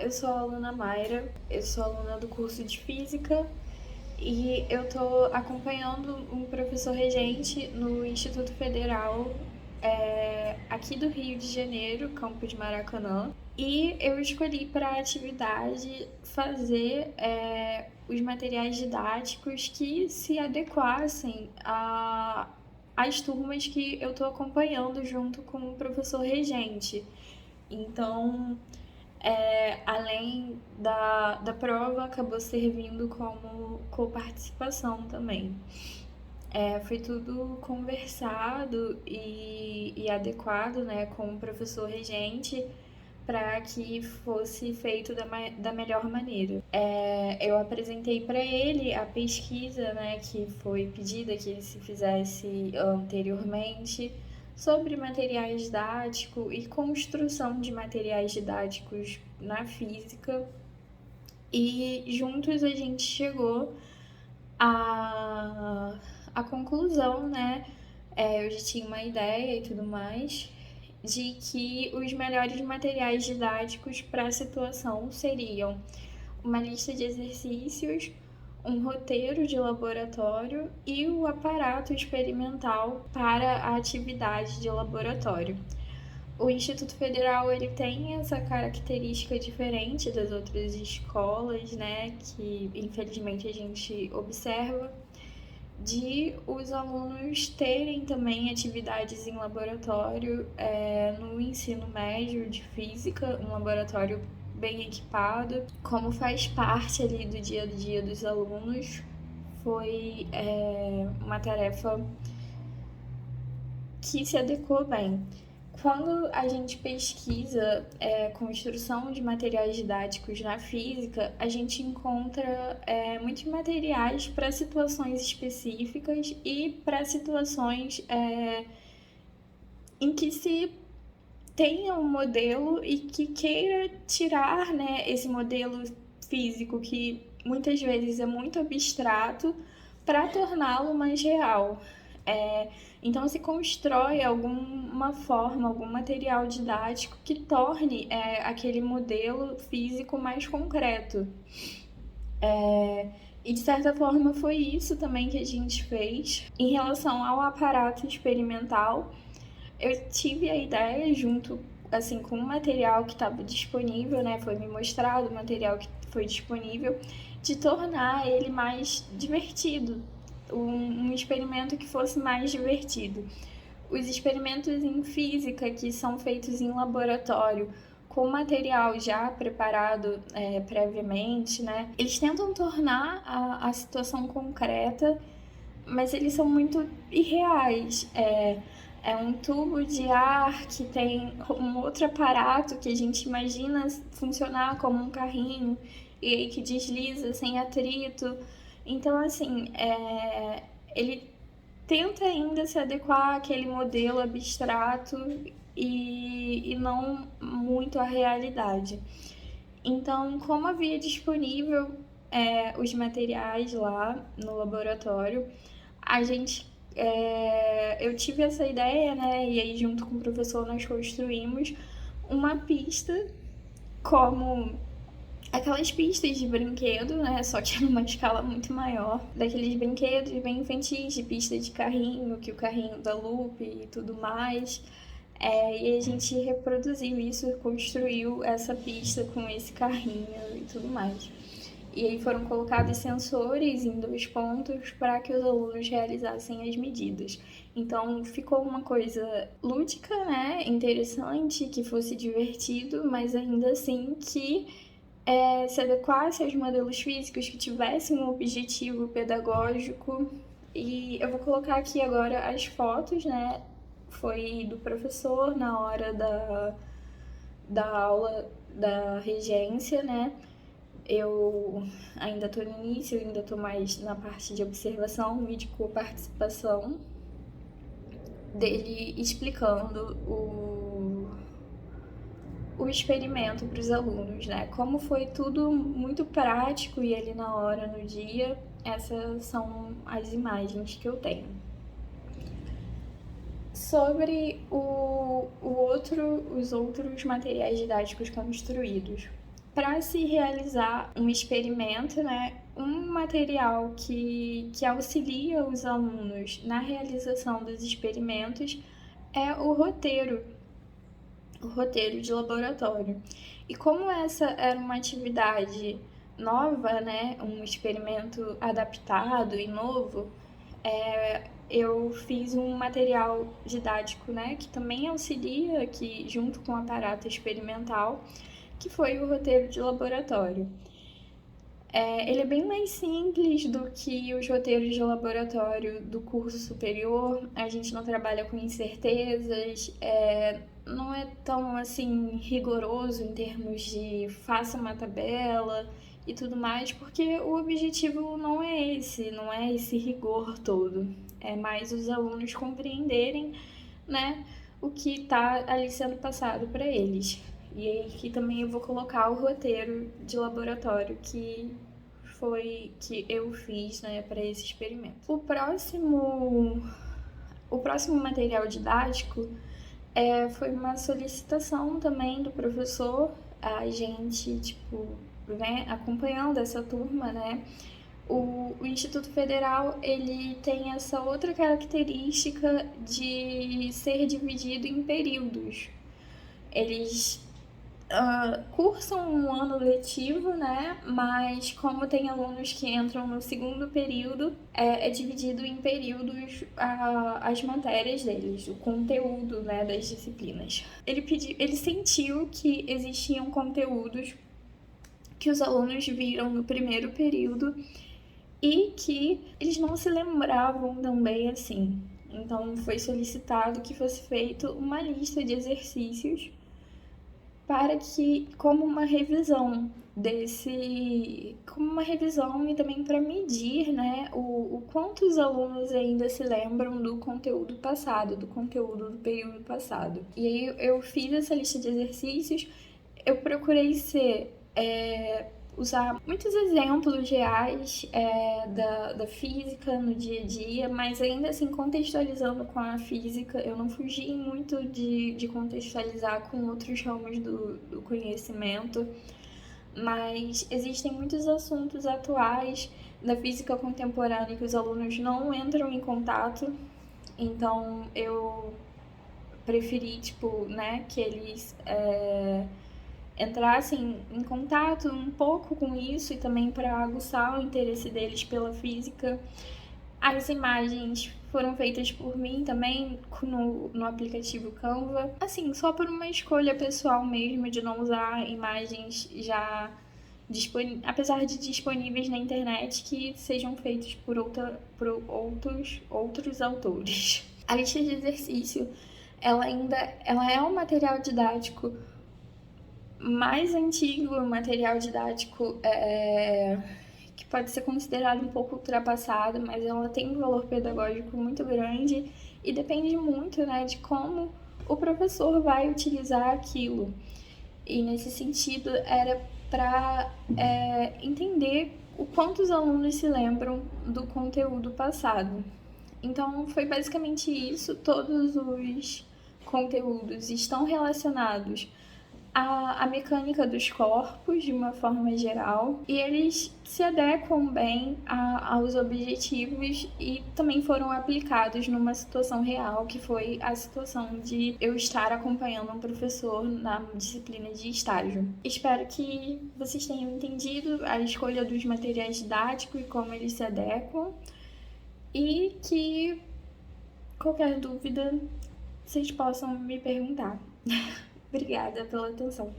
eu sou a aluna Mayra, eu sou aluna do curso de Física e eu tô acompanhando um professor regente no Instituto Federal aqui do Rio de Janeiro, Campo de Maracanã. E eu escolhi para a atividade fazer os materiais didáticos que se adequassem às turmas que eu estou acompanhando junto com o professor regente. Então, além da prova, acabou servindo como coparticipação também. Foi tudo conversado e adequado, né, com o professor regente para que fosse feito da melhor maneira. Eu apresentei para ele a pesquisa, né, que foi pedida que ele se fizesse anteriormente sobre materiais didáticos e construção de materiais didáticos na física. E juntos a gente chegou a conclusão, né? Eu já tinha uma ideia e tudo mais, de que os melhores materiais didáticos para a situação seriam uma lista de exercícios, um roteiro de laboratório e o aparato experimental para a atividade de laboratório. O Instituto Federal ele tem essa característica diferente das outras escolas, né, que infelizmente a gente observa, de os alunos terem também atividades em laboratório no ensino médio de física, um laboratório bem equipado. Como faz parte ali do dia a dia dos alunos, foi uma tarefa que se adequou bem. Quando a gente pesquisa construção de materiais didáticos na física, a gente encontra muitos materiais para situações específicas e para situações em que se tenha um modelo e que queira tirar, né, esse modelo físico que muitas vezes é muito abstrato para torná-lo mais real. Então se constrói alguma forma, algum material didático que torne aquele modelo físico mais concreto. E de certa forma foi isso também que a gente fez. Em relação ao aparato experimental, eu tive a ideia junto assim com o material que estava disponível, né? Foi me mostrado o material que foi disponível, de tornar ele mais divertido, um experimento que fosse mais divertido. Os experimentos em física que são feitos em laboratório com material já preparado previamente, né? Eles tentam tornar a situação concreta, mas eles são muito irreais. É um tubo de ar que tem um outro aparato que a gente imagina funcionar como um carrinho e aí que desliza sem atrito. Então, assim, ele tenta ainda se adequar àquele modelo abstrato e não muito à realidade. Então, como havia disponível os materiais lá no laboratório, a gente eu tive essa ideia, né? E aí junto com o professor nós construímos uma pista como aquelas pistas de brinquedo, né? Só que numa escala muito maior. Daqueles brinquedos bem infantis, de pista de carrinho, que o carrinho da loop e tudo mais. E a gente reproduziu isso, construiu essa pista com esse carrinho e tudo mais. E aí foram colocados sensores em 2 pontos para que os alunos realizassem as medidas. Então ficou uma coisa lúdica, né? Interessante, que fosse divertido, mas ainda assim que se adequasse aos modelos físicos, que tivessem um objetivo pedagógico. E eu vou colocar aqui agora as fotos, né? Foi do professor na hora da aula da regência, né? Eu ainda estou no início, ainda estou mais na parte de observação e de coparticipação dele explicando o experimento para os alunos, né? Como foi tudo muito prático e ali na hora, no dia, essas são as imagens que eu tenho. Sobre os outros materiais didáticos construídos. para se realizar um experimento, né, um material que auxilia os alunos na realização dos experimentos é o roteiro de laboratório. E como essa era uma atividade nova, né, um experimento adaptado e novo, eu fiz um material didático, né, que também auxilia aqui junto com o aparato experimental, que foi o roteiro de laboratório. Ele é bem mais simples do que os roteiros de laboratório do curso superior. A gente não trabalha com incertezas, não é tão assim rigoroso em termos de faça uma tabela e tudo mais, porque o objetivo não é esse rigor todo. É mais os alunos compreenderem, né, o que está ali sendo passado para eles. E aí aqui também eu vou colocar o roteiro de laboratório que eu fiz, né, para esse experimento. O próximo material didático foi uma solicitação também do professor. A gente, vem acompanhando essa turma, né? O Instituto Federal, ele tem essa outra característica de ser dividido em períodos. Eles cursam um ano letivo, né? Mas como tem alunos que entram no segundo período, é dividido em períodos as matérias deles, o conteúdo, né, das disciplinas. Ele sentiu que existiam conteúdos que os alunos viram no primeiro período e que eles não se lembravam também assim. Então foi solicitado que fosse feita uma lista de exercícios para que, como uma revisão e também para medir, né, o quanto os alunos ainda se lembram do conteúdo passado, do conteúdo do período passado. E aí eu fiz essa lista de exercícios, eu procurei usar muitos exemplos reais da física no dia a dia, mas ainda assim contextualizando com a física. Eu não fugi muito de contextualizar com outros ramos do conhecimento, mas existem muitos assuntos atuais da física contemporânea que os alunos não entram em contato, então eu preferi, né, que eles entrassem em contato um pouco com isso e também para aguçar o interesse deles pela física. As imagens foram feitas por mim também no aplicativo Canva, assim, só por uma escolha pessoal mesmo de não usar imagens já apesar de disponíveis na internet, que sejam feitos por outros autores. A lista de exercício, ela é um material didático mais antigo, um material didático que pode ser considerado um pouco ultrapassado, mas ela tem um valor pedagógico muito grande e depende muito, né, de como o professor vai utilizar aquilo. E nesse sentido era para entender o quanto os alunos se lembram do conteúdo passado. Então foi basicamente isso, todos os conteúdos estão relacionados a mecânica dos corpos de uma forma geral, e eles se adequam bem aos objetivos e também foram aplicados numa situação real, que foi a situação de eu estar acompanhando um professor na disciplina de estágio. Espero que vocês tenham entendido a escolha dos materiais didáticos e como eles se adequam, e que qualquer dúvida vocês possam me perguntar. Obrigada pela atenção.